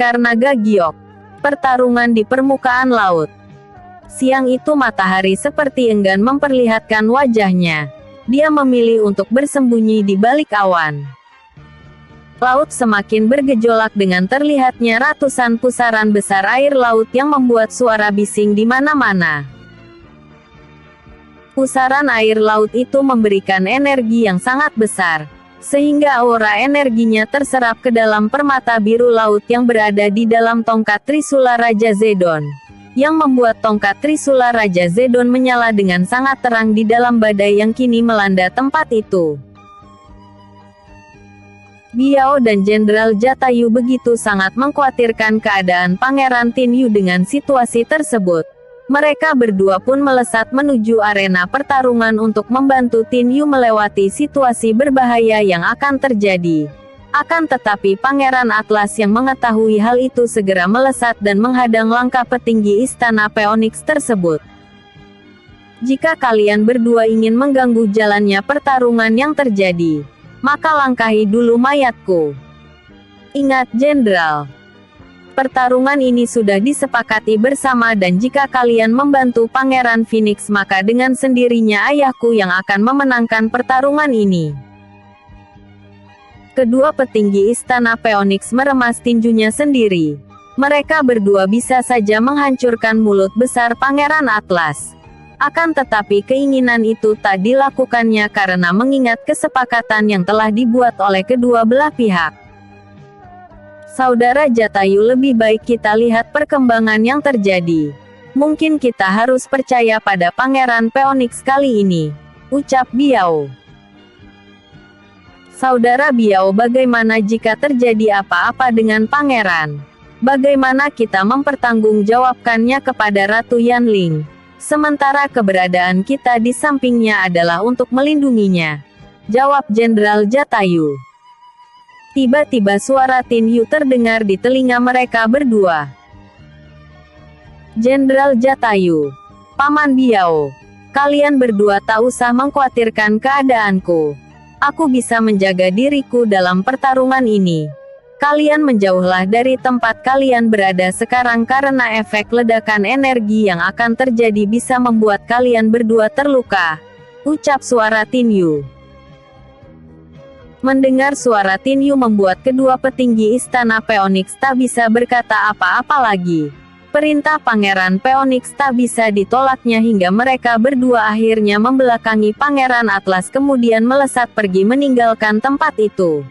Pendekar Naga Giok. Pertarungan di permukaan laut. Siang itu matahari seperti enggan memperlihatkan wajahnya. Dia memilih untuk bersembunyi di balik awan. Laut semakin bergejolak dengan terlihatnya ratusan pusaran besar air laut yang membuat suara bising di mana-mana. Pusaran air laut itu memberikan energi yang sangat besar, sehingga aura energinya terserap ke dalam permata biru laut yang berada di dalam tongkat Trisula Raja Zedon, yang membuat tongkat Trisula Raja Zedon menyala dengan sangat terang di dalam badai yang kini melanda tempat itu. Biao dan Jenderal Jatayu begitu sangat mengkhawatirkan keadaan Pangeran Tinyu dengan situasi tersebut. Mereka berdua pun melesat menuju arena pertarungan untuk membantu Tinyu melewati situasi berbahaya yang akan terjadi. Akan tetapi Pangeran Atlas yang mengetahui hal itu segera melesat dan menghadang langkah petinggi Istana Phoenix tersebut. Jika kalian berdua ingin mengganggu jalannya pertarungan yang terjadi, maka langkahi dulu mayatku. Ingat Jenderal, pertarungan ini sudah disepakati bersama dan jika kalian membantu Pangeran Phoenix maka dengan sendirinya ayahku yang akan memenangkan pertarungan ini. Kedua petinggi Istana Phoenix meremas tinjunya sendiri. Mereka berdua bisa saja menghancurkan mulut besar Pangeran Atlas. Akan tetapi keinginan itu tak dilakukannya karena mengingat kesepakatan yang telah dibuat oleh kedua belah pihak. Saudara Jatayu, lebih baik kita lihat perkembangan yang terjadi. Mungkin kita harus percaya pada Pangeran Phoenix kali ini, ucap Biao. Saudara Biao, bagaimana jika terjadi apa-apa dengan Pangeran? Bagaimana kita mempertanggungjawabkannya kepada Ratu Yanling? Sementara keberadaan kita di sampingnya adalah untuk melindunginya, jawab Jenderal Jatayu. Tiba-tiba suara Tinyu terdengar di telinga mereka berdua. Jenderal Jatayu, Paman Biao, kalian berdua tak usah mengkhawatirkan keadaanku. Aku bisa menjaga diriku dalam pertarungan ini. Kalian menjauhlah dari tempat kalian berada sekarang karena efek ledakan energi yang akan terjadi bisa membuat kalian berdua terluka, ucap suara Tinyu. Mendengar suara Tinyu membuat kedua petinggi Istana Phoenix tak bisa berkata apa-apa lagi. Perintah Pangeran Phoenix tak bisa ditolaknya hingga mereka berdua akhirnya membelakangi Pangeran Atlas kemudian melesat pergi meninggalkan tempat itu.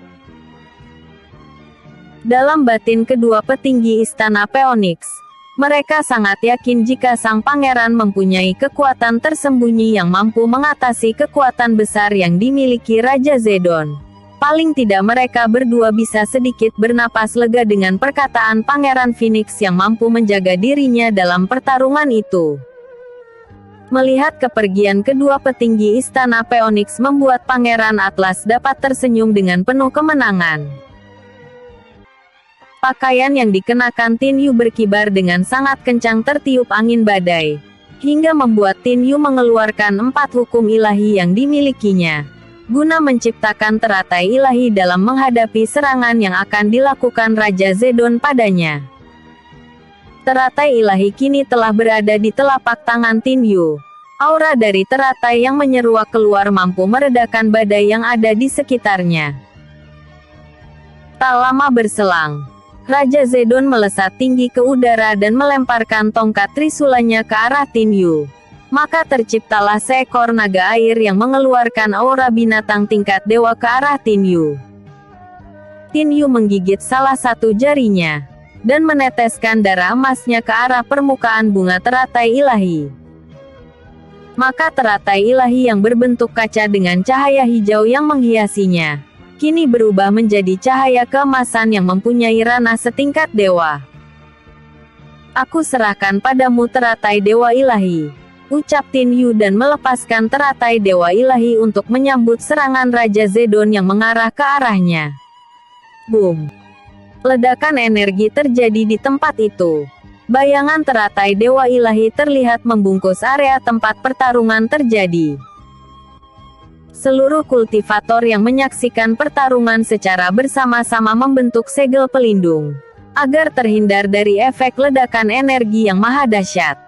Dalam batin kedua petinggi Istana Phoenix, mereka sangat yakin jika sang pangeran mempunyai kekuatan tersembunyi yang mampu mengatasi kekuatan besar yang dimiliki Raja Zedon. Paling tidak mereka berdua bisa sedikit bernapas lega dengan perkataan Pangeran Phoenix yang mampu menjaga dirinya dalam pertarungan itu. Melihat kepergian kedua petinggi Istana Phoenix membuat Pangeran Atlas dapat tersenyum dengan penuh kemenangan. Pakaian yang dikenakan Tinyu berkibar dengan sangat kencang tertiup angin badai, hingga membuat Tinyu mengeluarkan 4 hukum ilahi yang dimilikinya, guna menciptakan teratai ilahi dalam menghadapi serangan yang akan dilakukan Raja Zedon padanya. Teratai ilahi kini telah berada di telapak tangan Tinyu. Aura dari teratai yang menyeruak keluar mampu meredakan badai yang ada di sekitarnya. Tak lama berselang, Raja Zedon melesat tinggi ke udara dan melemparkan tongkat trisulanya ke arah Tinyu. Maka terciptalah seekor naga air yang mengeluarkan aura binatang tingkat dewa ke arah Tinyu. Tinyu menggigit salah satu jarinya, dan meneteskan darah emasnya ke arah permukaan bunga teratai ilahi. Maka teratai ilahi yang berbentuk kaca dengan cahaya hijau yang menghiasinya, kini berubah menjadi cahaya keemasan yang mempunyai ranah setingkat dewa. Aku serahkan padamu teratai dewa ilahi, ucap Tinyu dan melepaskan teratai dewa ilahi untuk menyambut serangan Raja Zedon yang mengarah ke arahnya. Boom! Ledakan energi terjadi di tempat itu. Bayangan teratai dewa ilahi terlihat membungkus area tempat pertarungan terjadi. Seluruh kultivator yang menyaksikan pertarungan secara bersama-sama membentuk segel pelindung. agar terhindar dari efek ledakan energi yang maha dahsyat.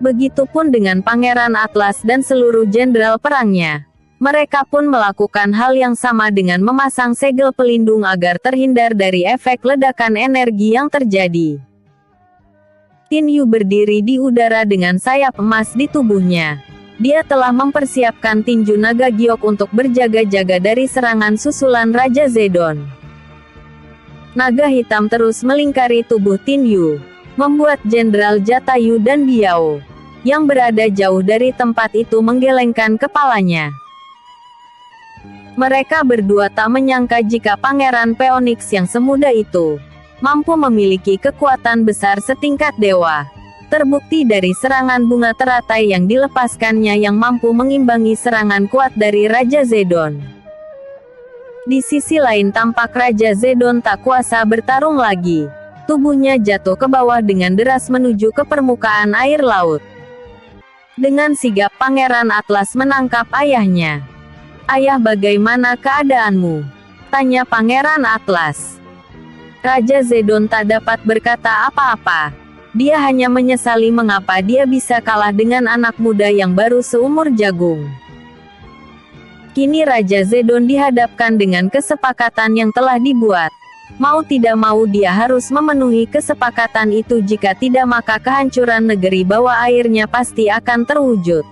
Begitupun dengan Pangeran Atlas dan seluruh jenderal perangnya. Mereka pun melakukan hal yang sama dengan memasang segel pelindung agar terhindar dari efek ledakan energi yang terjadi. Tin Yu berdiri di udara dengan sayap emas di tubuhnya. Dia telah mempersiapkan tinju naga giok untuk berjaga-jaga dari serangan susulan Raja Zedon. Naga hitam terus melingkari tubuh Tin Yu, membuat Jenderal Jatayu dan Biao yang berada jauh dari tempat itu menggelengkan kepalanya. Mereka berdua tak menyangka jika Pangeran Phoenix yang semuda itu mampu memiliki kekuatan besar setingkat dewa. Terbukti dari serangan bunga teratai yang dilepaskannya yang mampu mengimbangi serangan kuat dari Raja Zedon. Di sisi lain tampak Raja Zedon tak kuasa bertarung lagi. Tubuhnya jatuh ke bawah dengan deras menuju ke permukaan air laut. Dengan sigap Pangeran Atlas menangkap ayahnya. "Ayah, bagaimana keadaanmu?" tanya Pangeran Atlas. Raja Zedon tak dapat berkata apa-apa. Dia hanya menyesali mengapa dia bisa kalah dengan anak muda yang baru seumur jagung. Kini Raja Zedon dihadapkan dengan kesepakatan yang telah dibuat. Mau tidak mau dia harus memenuhi kesepakatan itu, jika tidak maka kehancuran negeri bawah airnya pasti akan terwujud.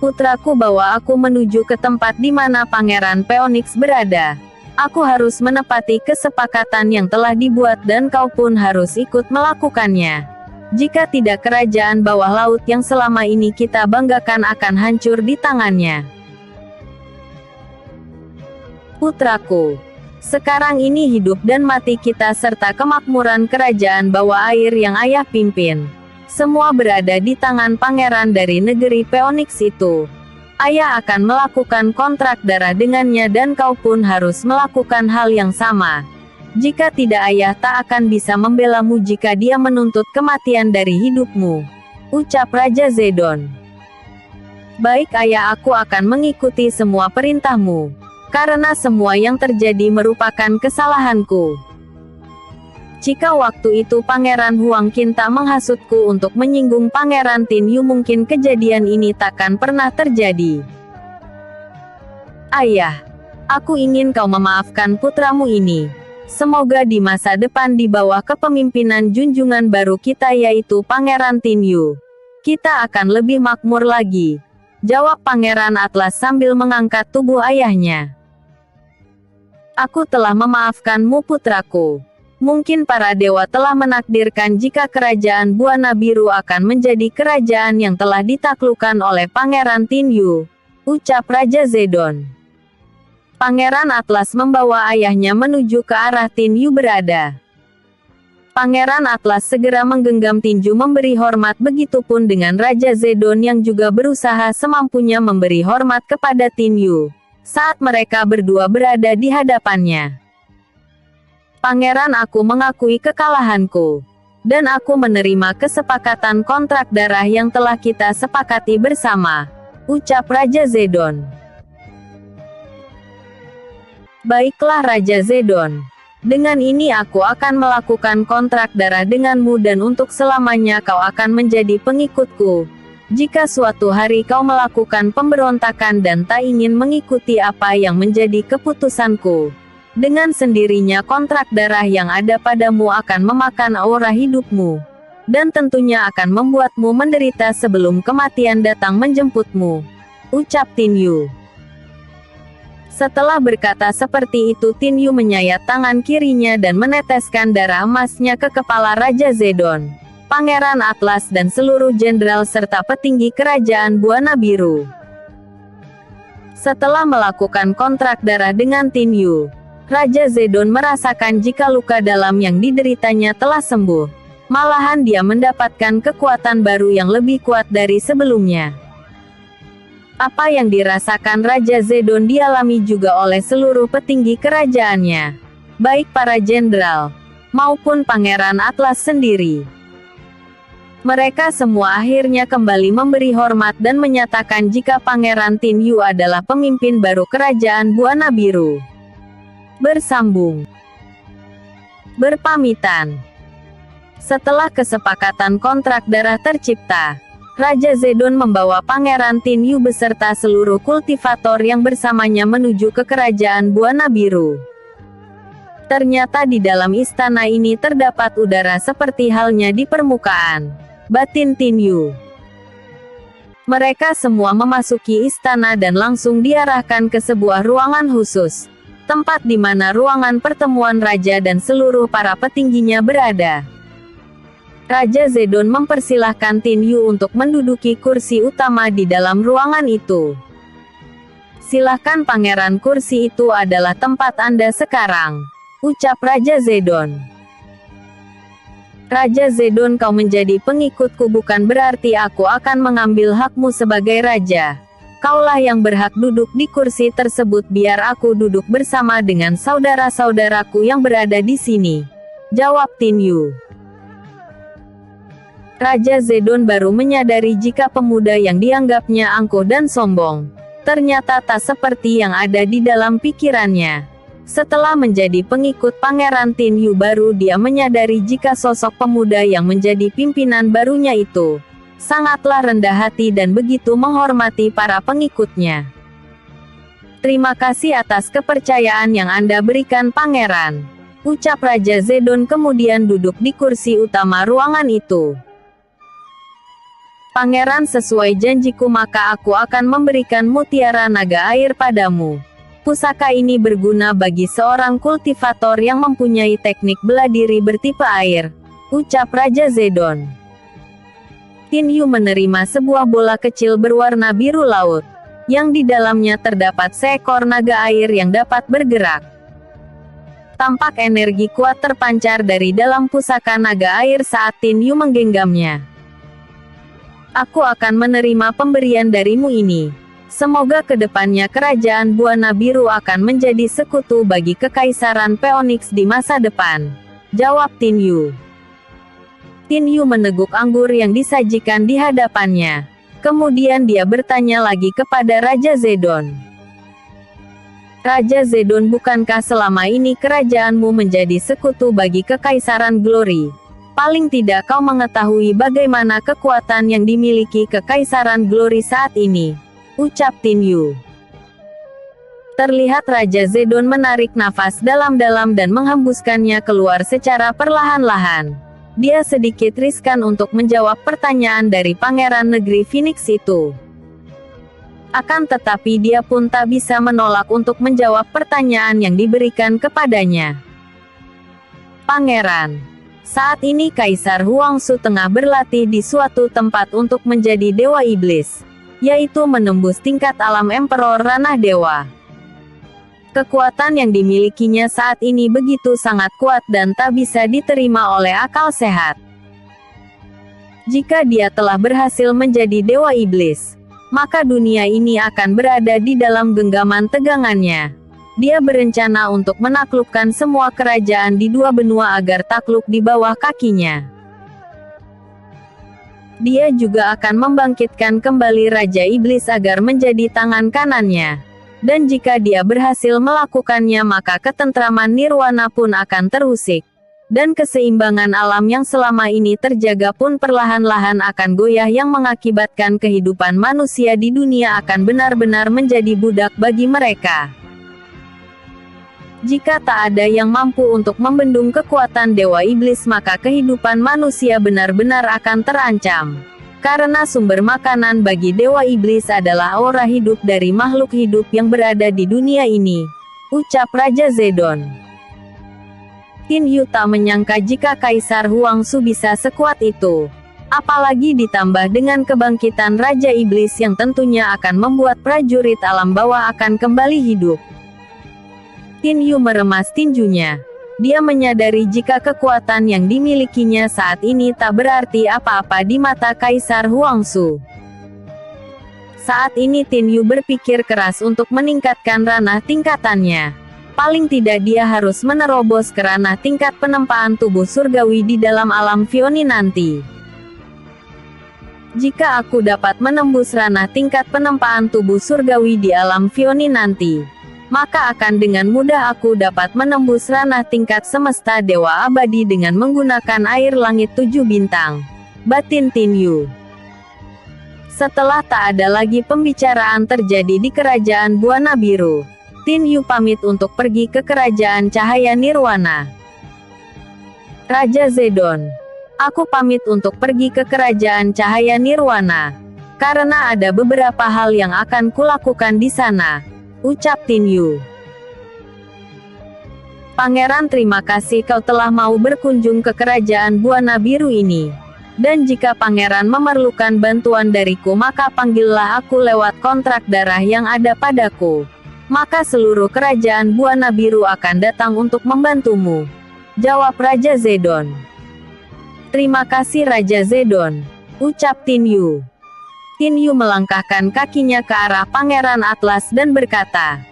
"Putraku, bawa aku menuju ke tempat di mana Pangeran Phoenix berada. Aku harus menepati kesepakatan yang telah dibuat dan kau pun harus ikut melakukannya. Jika tidak, kerajaan bawah laut yang selama ini kita banggakan akan hancur di tangannya." "Putraku, sekarang ini hidup dan mati kita serta kemakmuran kerajaan bawah air yang ayah pimpin, semua berada di tangan pangeran dari negeri Phoenix itu. Ayah akan melakukan kontrak darah dengannya dan kau pun harus melakukan hal yang sama. Jika tidak, ayah tak akan bisa membelamu jika dia menuntut kematian dari hidupmu," ucap Raja Zedon. "Baik ayah, aku akan mengikuti semua perintahmu. Karena semua yang terjadi merupakan kesalahanku. Jika waktu itu Pangeran Huang Qin tak menghasutku untuk menyinggung Pangeran Tin Yu, mungkin kejadian ini takkan pernah terjadi. Ayah, aku ingin kau memaafkan putramu ini. Semoga di masa depan di bawah kepemimpinan junjungan baru kita, yaitu Pangeran Tin Yu, kita akan lebih makmur lagi," jawab Pangeran Atlas sambil mengangkat tubuh ayahnya. "Aku telah memaafkanmu putraku. Mungkin para dewa telah menakdirkan jika kerajaan Buana Biru akan menjadi kerajaan yang telah ditaklukkan oleh Pangeran Tin Yu," ucap Raja Zedon. Pangeran Atlas membawa ayahnya menuju ke arah Tin Yu berada. Pangeran Atlas segera menggenggam tinju memberi hormat, begitupun dengan Raja Zedon yang juga berusaha semampunya memberi hormat kepada Tin Yu saat mereka berdua berada di hadapannya. "Pangeran, aku mengakui kekalahanku. Dan aku menerima kesepakatan kontrak darah yang telah kita sepakati bersama," ucap Raja Zedon. "Baiklah Raja Zedon. Dengan ini aku akan melakukan kontrak darah denganmu dan untuk selamanya kau akan menjadi pengikutku. Jika suatu hari kau melakukan pemberontakan dan tak ingin mengikuti apa yang menjadi keputusanku, dengan sendirinya kontrak darah yang ada padamu akan memakan aura hidupmu, dan tentunya akan membuatmu menderita sebelum kematian datang menjemputmu," ucap Tin Yu. Setelah berkata seperti itu, Tin Yu menyayat tangan kirinya dan meneteskan darah emasnya ke kepala Raja Zedon, Pangeran Atlas dan seluruh jenderal serta petinggi kerajaan Buana Biru. Setelah melakukan kontrak darah dengan Tin Yu, Raja Zedon merasakan jika luka dalam yang dideritanya telah sembuh. Malahan dia mendapatkan kekuatan baru yang lebih kuat dari sebelumnya. Apa yang dirasakan Raja Zedon dialami juga oleh seluruh petinggi kerajaannya, baik para jenderal maupun Pangeran Atlas sendiri. Mereka semua akhirnya kembali memberi hormat dan menyatakan jika Pangeran Tin Yu adalah pemimpin baru kerajaan Buana Biru. Bersambung. berpamitan. Setelah kesepakatan kontrak darah tercipta, Raja Zedon membawa Pangeran Tinyu beserta seluruh kultivator yang bersamanya menuju ke kerajaan Buana Biru. Ternyata di dalam istana ini terdapat udara seperti halnya di permukaan batin Tinyu. Mereka semua memasuki istana dan langsung diarahkan ke sebuah ruangan khusus, tempat di mana ruangan pertemuan raja dan seluruh para petingginya berada. Raja Zedon mempersilahkan Tinyu untuk menduduki kursi utama di dalam ruangan itu. Silahkan pangeran, kursi itu adalah tempat Anda sekarang, ucap Raja Zedon. Raja Zedon, kau menjadi pengikutku bukan berarti aku akan mengambil hakmu sebagai raja. Kaulah yang berhak duduk di kursi tersebut, biar aku duduk bersama dengan saudara-saudaraku yang berada di sini, jawab Tinyu. Raja Zedon baru menyadari jika pemuda yang dianggapnya angkuh dan sombong, ternyata tak seperti yang ada di dalam pikirannya. Setelah menjadi pengikut Pangeran Tinyu, baru dia menyadari jika sosok pemuda yang menjadi pimpinan barunya itu sangatlah rendah hati dan begitu menghormati para pengikutnya. Terima kasih atas kepercayaan yang Anda berikan, Pangeran, ucap Raja Zedon kemudian duduk di kursi utama ruangan itu. Pangeran, sesuai janjiku maka aku akan memberikan mutiara naga air padamu. Pusaka ini berguna bagi seorang kultivator yang mempunyai teknik bela diri bertipe air, ucap Raja Zedon. Tinyu menerima sebuah bola kecil berwarna biru laut, yang di dalamnya terdapat seekor naga air yang dapat bergerak. Tampak energi kuat terpancar dari dalam pusaka naga air saat Tinyu menggenggamnya. Aku akan menerima pemberian darimu ini. Semoga kedepannya kerajaan Buana Biru akan menjadi sekutu bagi Kekaisaran Phoenix di masa depan, jawab Tinyu. Tinyu meneguk anggur yang disajikan di hadapannya. Kemudian dia bertanya lagi kepada Raja Zedon. Raja Zedon, bukankah selama ini kerajaanmu menjadi sekutu bagi Kekaisaran Glory? Paling tidak kau mengetahui bagaimana kekuatan yang dimiliki Kekaisaran Glory saat ini, ucap Tinyu. Terlihat Raja Zedon menarik nafas dalam-dalam dan menghembuskannya keluar secara perlahan-lahan. Dia sedikit riskan untuk menjawab pertanyaan dari Pangeran Negeri Phoenix itu. Akan tetapi dia pun tak bisa menolak untuk menjawab pertanyaan yang diberikan kepadanya. Pangeran, saat ini Kaisar Huangsu tengah berlatih di suatu tempat untuk menjadi Dewa Iblis, yaitu menembus tingkat alam Emperor Ranah Dewa. Kekuatan yang dimilikinya saat ini begitu sangat kuat dan tak bisa diterima oleh akal sehat. Jika dia telah berhasil menjadi Dewa Iblis, maka dunia ini akan berada di dalam genggaman tegangannya. Dia berencana untuk menaklukkan semua kerajaan di dua benua agar takluk di bawah kakinya. Dia juga akan membangkitkan kembali Raja Iblis agar menjadi tangan kanannya. Dan jika dia berhasil melakukannya maka ketentraman nirwana pun akan terusik. Dan keseimbangan alam yang selama ini terjaga pun perlahan-lahan akan goyah yang mengakibatkan kehidupan manusia di dunia akan benar-benar menjadi budak bagi mereka. Jika tak ada yang mampu untuk membendung kekuatan Dewa Iblis maka kehidupan manusia benar-benar akan terancam. Karena sumber makanan bagi Dewa Iblis adalah aura hidup dari makhluk hidup yang berada di dunia ini, ucap Raja Zedon. Tinyu tak menyangka jika Kaisar Huangsu bisa sekuat itu. Apalagi ditambah dengan kebangkitan Raja Iblis yang tentunya akan membuat prajurit alam bawah akan kembali hidup. Tinyu meremas tinjunya. Dia menyadari jika kekuatan yang dimilikinya saat ini tak berarti apa-apa di mata Kaisar Huangsu. Saat ini Tinyu berpikir keras untuk meningkatkan ranah tingkatannya. Paling tidak dia harus menerobos ke ranah tingkat penempaan tubuh surgawi di dalam alam Fioni nanti. Jika aku dapat menembus ranah tingkat penempaan tubuh surgawi di alam Fioni nanti, maka akan dengan mudah aku dapat menembus ranah tingkat semesta Dewa Abadi dengan menggunakan air langit 7 bintang. Batin Tin Yu. Setelah tak ada lagi pembicaraan terjadi di kerajaan Buana Biru, Tin Yu pamit untuk pergi ke kerajaan Cahaya Nirwana. Raja Zedon, aku pamit untuk pergi ke kerajaan Cahaya Nirwana, karena ada beberapa hal yang akan kulakukan di sana, ucap Tin Yu. Pangeran, terima kasih kau telah mau berkunjung ke kerajaan Buana Biru ini. Dan jika pangeran memerlukan bantuan dariku, maka panggillah aku lewat kontrak darah yang ada padaku. Maka seluruh kerajaan Buana Biru akan datang untuk membantumu, jawab Raja Zedon. Terima kasih Raja Zedon, ucap Tin Yu. Tin Yu melangkahkan kakinya ke arah Pangeran Atlas dan berkata,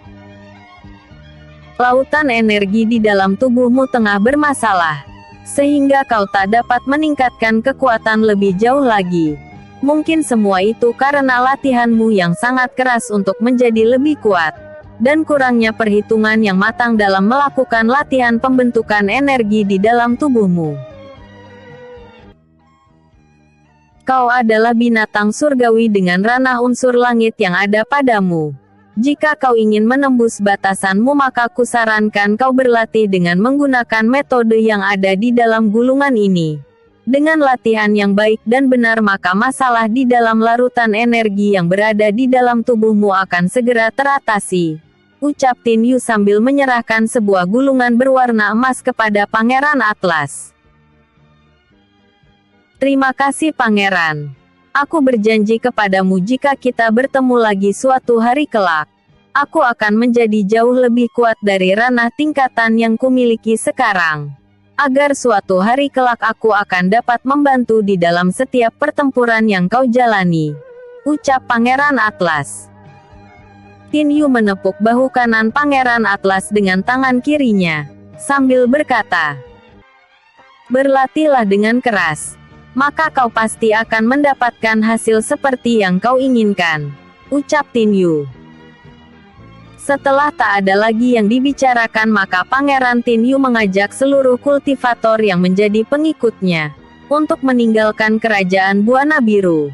lautan energi di dalam tubuhmu tengah bermasalah, sehingga kau tak dapat meningkatkan kekuatan lebih jauh lagi. Mungkin semua itu karena latihanmu yang sangat keras untuk menjadi lebih kuat, dan kurangnya perhitungan yang matang dalam melakukan latihan pembentukan energi di dalam tubuhmu. Kau adalah binatang surgawi dengan ranah unsur langit yang ada padamu. Jika kau ingin menembus batasanmu, maka kusarankan kau berlatih dengan menggunakan metode yang ada di dalam gulungan ini. Dengan latihan yang baik dan benar, maka masalah di dalam larutan energi yang berada di dalam tubuhmu akan segera teratasi, ucap Tin Yu sambil menyerahkan sebuah gulungan berwarna emas kepada Pangeran Atlas. Terima kasih Pangeran. Aku berjanji kepadamu, jika kita bertemu lagi suatu hari kelak, aku akan menjadi jauh lebih kuat dari ranah tingkatan yang kumiliki sekarang. Agar suatu hari kelak aku akan dapat membantu di dalam setiap pertempuran yang kau jalani, ucap Pangeran Atlas. Tin Yu menepuk bahu kanan Pangeran Atlas dengan tangan kirinya, sambil berkata, berlatihlah dengan keras, maka kau pasti akan mendapatkan hasil seperti yang kau inginkan, ucap Tin Yu. Setelah tak ada lagi yang dibicarakan, maka Pangeran Tin Yu mengajak seluruh kultivator yang menjadi pengikutnya untuk meninggalkan kerajaan Buana Biru.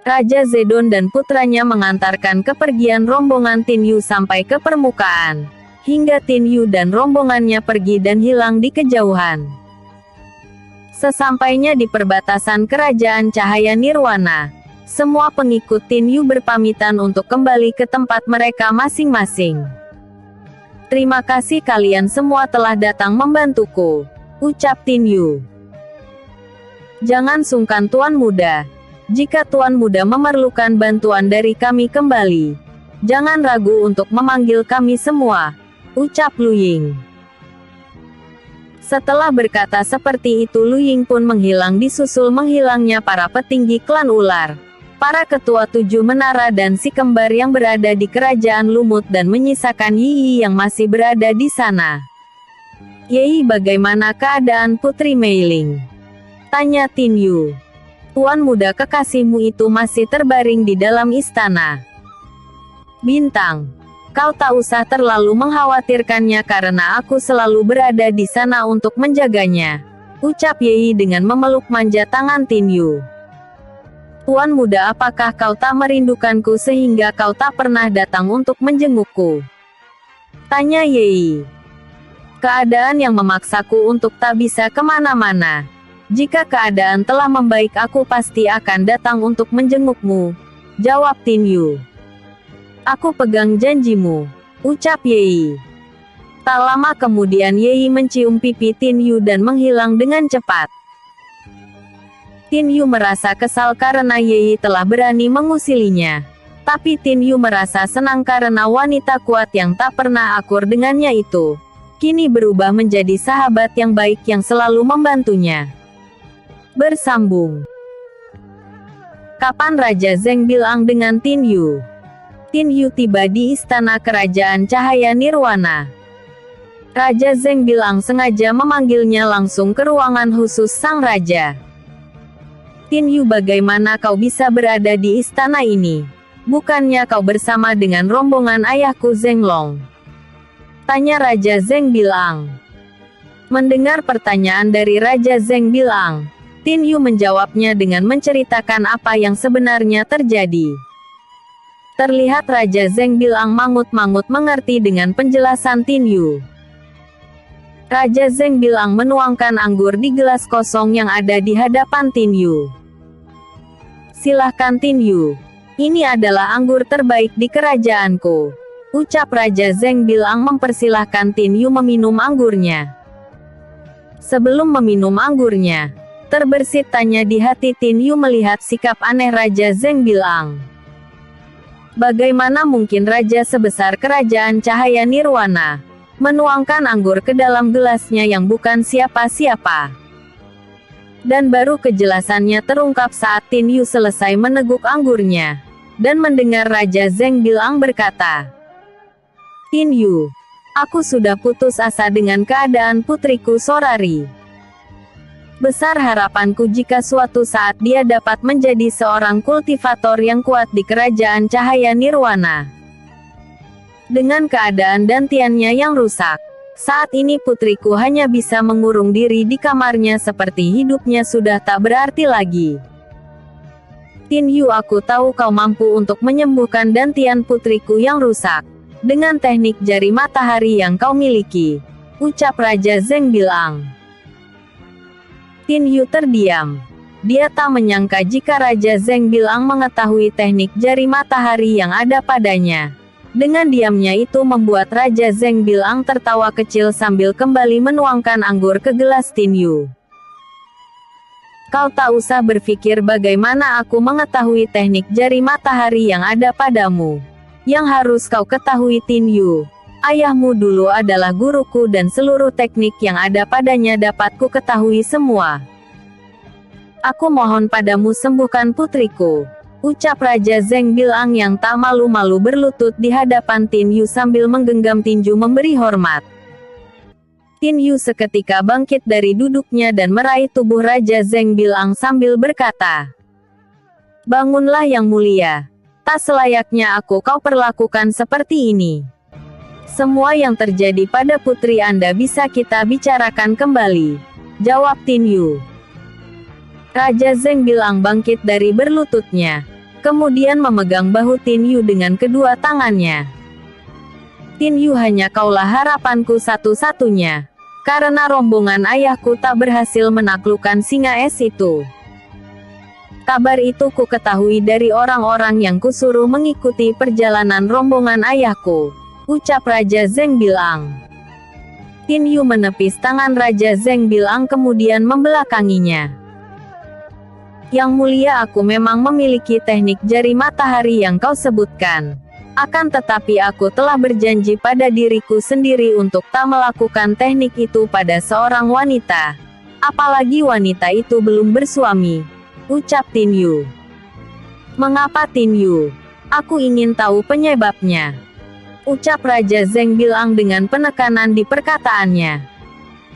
Raja Zedon dan putranya mengantarkan kepergian rombongan Tin Yu sampai ke permukaan, hingga Tin Yu dan rombongannya pergi dan hilang di kejauhan. Sesampainya di perbatasan kerajaan Cahaya Nirwana, semua pengikut Tin Yu berpamitan untuk kembali ke tempat mereka masing-masing. Terima kasih kalian semua telah datang membantuku, ucap Tin Yu. Jangan sungkan Tuan Muda. Jika Tuan Muda memerlukan bantuan dari kami kembali, jangan ragu untuk memanggil kami semua, ucap Lu Ying. Setelah berkata seperti itu, Lu Ying pun menghilang disusul menghilangnya para petinggi klan ular, para ketua 7 menara dan si kembar yang berada di kerajaan Lumut, dan menyisakan Yi Yi yang masih berada di sana. Yi, bagaimana keadaan Putri Mei Ling? Tanya Tin Yu. Tuan Muda, kekasihmu itu masih terbaring di dalam istana. Bintang, kau tak usah terlalu mengkhawatirkannya karena aku selalu berada di sana untuk menjaganya, ucap Yi dengan memeluk manja tangan Tin Yu. Tuan Muda, apakah kau tak merindukanku sehingga kau tak pernah datang untuk menjengukku? Tanya Yi. Keadaan yang memaksaku untuk tak bisa kemana-mana. Jika keadaan telah membaik, aku pasti akan datang untuk menjengukmu, jawab Tin Yu. Aku pegang janjimu, ucap Yi. Tak lama kemudian Yi mencium pipi Tin Yu dan menghilang dengan cepat. Tin Yu merasa kesal karena Yi telah berani mengusilinya. Tapi Tin Yu merasa senang karena wanita kuat yang tak pernah akur dengannya itu kini berubah menjadi sahabat yang baik yang selalu membantunya. Bersambung. Kapan Raja Zeng bilang dengan Tin Yu? Tin Yu tiba di istana kerajaan Cahaya Nirwana. Raja Zeng bilang sengaja memanggilnya langsung ke ruangan khusus sang raja. Tin Yu, bagaimana kau bisa berada di istana ini? Bukannya kau bersama dengan rombongan ayahku Zhenglong? Tanya Raja Zheng Bilang. Mendengar pertanyaan dari Raja Zheng Bilang, Tin Yu menjawabnya dengan menceritakan apa yang sebenarnya terjadi. Terlihat Raja Zheng Bilang mangut-mangut mengerti dengan penjelasan Tin Yu. Raja Zheng Bilang menuangkan anggur di gelas kosong yang ada di hadapan Tin Yu. Silahkan Tin Yu. Ini adalah anggur terbaik di kerajaanku. Ucap Raja Zheng Bilang mempersilahkan Tin Yu meminum anggurnya. Sebelum meminum anggurnya, terbersit tanya di hati Tin Yu melihat sikap aneh Raja Zheng Bilang. Bagaimana mungkin raja sebesar kerajaan cahaya nirwana menuangkan anggur ke dalam gelasnya yang bukan siapa-siapa? Dan baru kejelasannya terungkap saat Tin Yu selesai meneguk anggurnya, dan mendengar Raja Zheng Bilang berkata, Tin Yu, aku sudah putus asa dengan keadaan putriku Sorari. Besar harapanku jika suatu saat dia dapat menjadi seorang kultivator yang kuat di kerajaan cahaya nirwana. Dengan keadaan dantiannya yang rusak, saat ini putriku hanya bisa mengurung diri di kamarnya seperti hidupnya sudah tak berarti lagi. Tin Yu, aku tahu kau mampu untuk menyembuhkan dantian putriku yang rusak dengan teknik jari matahari yang kau miliki, ucap Raja Zheng Bilang. Tin Yu terdiam. Dia tak menyangka jika Raja Zheng Bilang mengetahui teknik jari matahari yang ada padanya. Dengan diamnya itu membuat Raja Zheng Bilang tertawa kecil sambil kembali menuangkan anggur ke gelas Tin Yu. Kau tak usah berpikir bagaimana aku mengetahui teknik jari matahari yang ada padamu. Yang harus kau ketahui Tin Yu, ayahmu dulu adalah guruku dan seluruh teknik yang ada padanya dapat ku ketahui semua. Aku mohon padamu sembuhkan putriku, ucap Raja Zheng Bilang yang tak malu-malu berlutut di hadapan Tin Yu sambil menggenggam tinju memberi hormat. Tin Yu seketika bangkit dari duduknya dan meraih tubuh Raja Zheng Bilang sambil berkata, Bangunlah yang mulia. Tak selayaknya kau perlakukan seperti ini. Semua yang terjadi pada putri Anda bisa kita bicarakan kembali, jawab Tin Yu. Raja Zheng Bilang bangkit dari berlututnya, kemudian memegang bahu Tin Yu dengan kedua tangannya. Tin Yu, hanya kaulah harapanku satu-satunya, karena rombongan ayahku tak berhasil menaklukkan singa es itu. Kabar itu ku ketahui dari orang-orang yang kusuruh mengikuti perjalanan rombongan ayahku, ucap Raja Zheng Bilang. Tin Yu menepis tangan Raja Zheng Bilang kemudian membelakanginya. Yang mulia, aku memang memiliki teknik jari matahari yang kau sebutkan. Akan tetapi aku telah berjanji pada diriku sendiri untuk tak melakukan teknik itu pada seorang wanita. Apalagi wanita itu belum bersuami, ucap Tin Yu. Mengapa Tin Yu? Aku ingin tahu penyebabnya, ucap Raja Zheng Bilang dengan penekanan di perkataannya.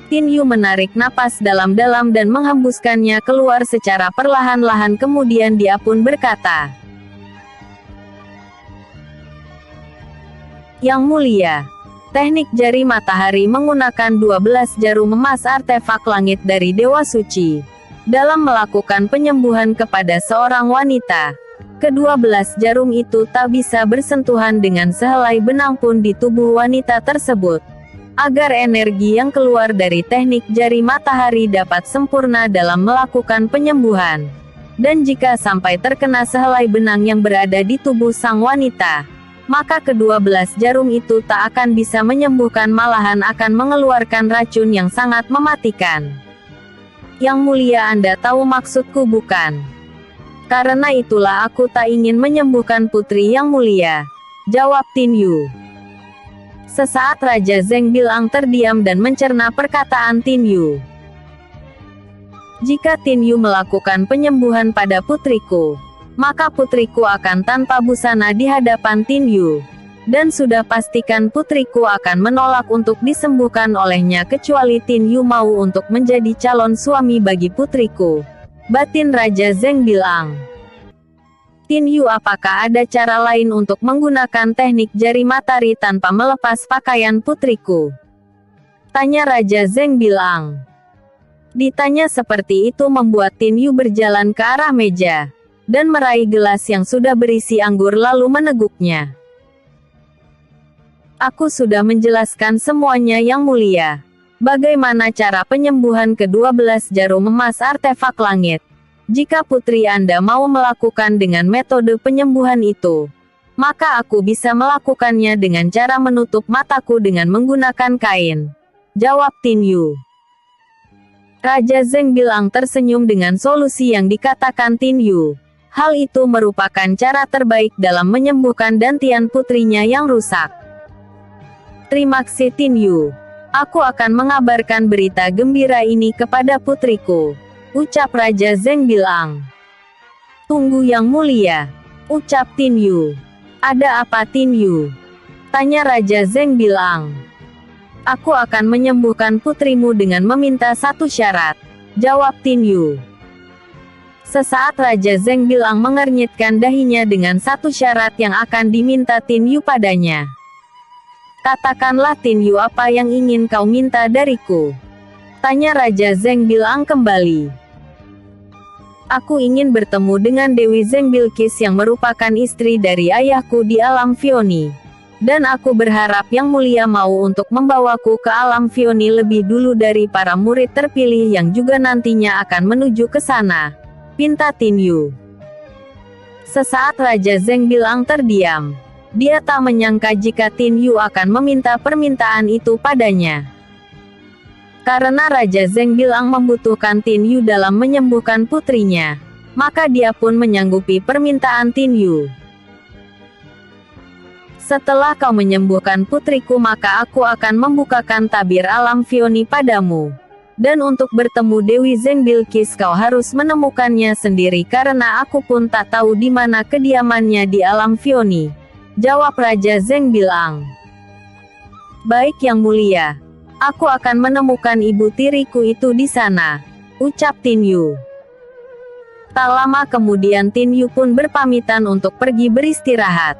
Tin Yu menarik napas dalam-dalam dan menghembuskannya keluar secara perlahan-lahan, kemudian dia pun berkata, Yang mulia, teknik jari matahari menggunakan 12 jarum emas artefak langit dari Dewa Suci dalam melakukan penyembuhan kepada seorang wanita. Ke-12 jarum itu tak bisa bersentuhan dengan sehelai benang pun di tubuh wanita tersebut, agar energi yang keluar dari teknik jari matahari dapat sempurna dalam melakukan penyembuhan. Dan jika sampai terkena sehelai benang yang berada di tubuh sang wanita, maka ke-12 jarum itu tak akan bisa menyembuhkan, malahan akan mengeluarkan racun yang sangat mematikan. Yang mulia, Anda tahu maksudku bukan? Karena itulah aku tak ingin menyembuhkan putri yang mulia, jawab Tin Yu. Sesaat Raja Zheng Bilang terdiam dan mencerna perkataan Tin Yu. Jika Tin Yu melakukan penyembuhan pada putriku, maka putriku akan tanpa busana di hadapan Tin Yu. Dan sudah pastikan putriku akan menolak untuk disembuhkan olehnya kecuali Tin Yu mau untuk menjadi calon suami bagi putriku, batin Raja Zheng Bilang. Tin Yu, apakah ada cara lain untuk menggunakan teknik jari matahari tanpa melepas pakaian putriku? Tanya Raja Zheng Bilang. Ditanya seperti itu membuat Tin Yu berjalan ke arah meja, dan meraih gelas yang sudah berisi anggur lalu meneguknya. Aku sudah menjelaskan semuanya Yang Mulia. Bagaimana cara penyembuhan ke-12 jarum emas artefak langit? Jika putri Anda mau melakukan dengan metode penyembuhan itu, maka aku bisa melakukannya dengan cara menutup mataku dengan menggunakan kain. Jawab Tin Yu. Raja Zheng Bilang tersenyum dengan solusi yang dikatakan Tin Yu. Hal itu merupakan cara terbaik dalam menyembuhkan dantian putrinya yang rusak. Terima kasih Tin Yu. Aku akan mengabarkan berita gembira ini kepada putriku, ucap Raja Zheng Bilang. Tunggu Yang Mulia, ucap Tin Yu. Ada apa Tin Yu? Tanya Raja Zheng Bilang. Aku akan menyembuhkan putrimu dengan meminta satu syarat, jawab Tin Yu. Sesaat Raja Zheng Bilang mengernyitkan dahinya dengan satu syarat yang akan diminta Tin Yu padanya. Katakanlah Tin Yu, apa yang ingin kau minta dariku? Tanya Raja Zheng Bilang kembali. Aku ingin bertemu dengan Dewi Zheng Bilqis yang merupakan istri dari ayahku di alam Vioni. Dan aku berharap Yang Mulia mau untuk membawaku ke alam Vioni lebih dulu dari para murid terpilih yang juga nantinya akan menuju ke sana, pinta Tin Yu. Sesaat Raja Zheng Bilang terdiam. Dia tak menyangka jika Tin Yu akan meminta permintaan itu padanya. Karena Raja Zheng Bilang membutuhkan Tin Yu dalam menyembuhkan putrinya, maka dia pun menyanggupi permintaan Tin Yu. Setelah kau menyembuhkan putriku, maka aku akan membukakan tabir alam Vioni padamu. Dan untuk bertemu Dewi Zheng Bilqis kau harus menemukannya sendiri karena aku pun tak tahu di mana kediamannya di alam Vioni, jawab Raja Zheng Bilang. Baik Yang Mulia, aku akan menemukan ibu tiriku itu di sana, ucap Tin Yu. Tak lama kemudian Tin Yu pun berpamitan untuk pergi beristirahat.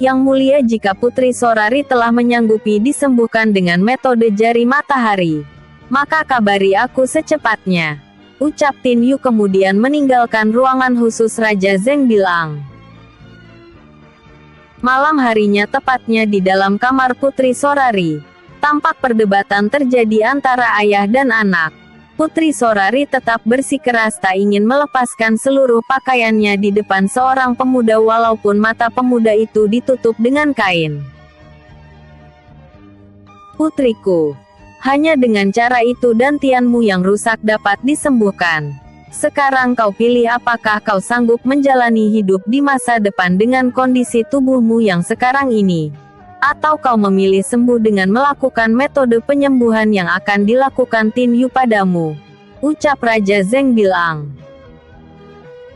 Yang Mulia, jika Putri Sorari telah menyanggupi disembuhkan dengan metode jari matahari, maka kabari aku secepatnya, ucap Tin Yu kemudian meninggalkan ruangan khusus Raja Zheng Bilang. Malam harinya, tepatnya di dalam kamar Putri Sorari, tampak perdebatan terjadi antara ayah dan anak. Putri Sorari tetap bersikeras tak ingin melepaskan seluruh pakaiannya di depan seorang pemuda walaupun mata pemuda itu ditutup dengan kain. Putriku, hanya dengan cara itu dantianmu yang rusak dapat disembuhkan. Sekarang kau pilih, apakah kau sanggup menjalani hidup di masa depan dengan kondisi tubuhmu yang sekarang ini? Atau kau memilih sembuh dengan melakukan metode penyembuhan yang akan dilakukan Tin Yu padamu, ucap Raja Zheng Bilang.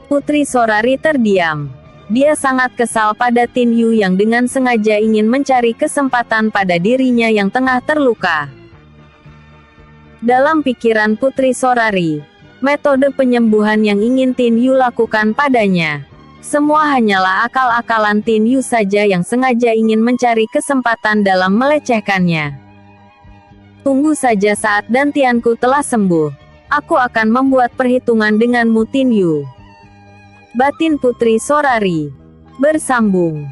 Putri Sorari terdiam. Dia sangat kesal pada Tin Yu yang dengan sengaja ingin mencari kesempatan pada dirinya yang tengah terluka. Dalam pikiran Putri Sorari, metode penyembuhan yang ingin Tin Yu lakukan padanya, semua hanyalah akal-akalan Tin Yu saja yang sengaja ingin mencari kesempatan dalam melecehkannya. Tunggu saja, saat dantianku telah sembuh, aku akan membuat perhitungan denganmu Tin Yu. Batin Putri Sorari bersambung.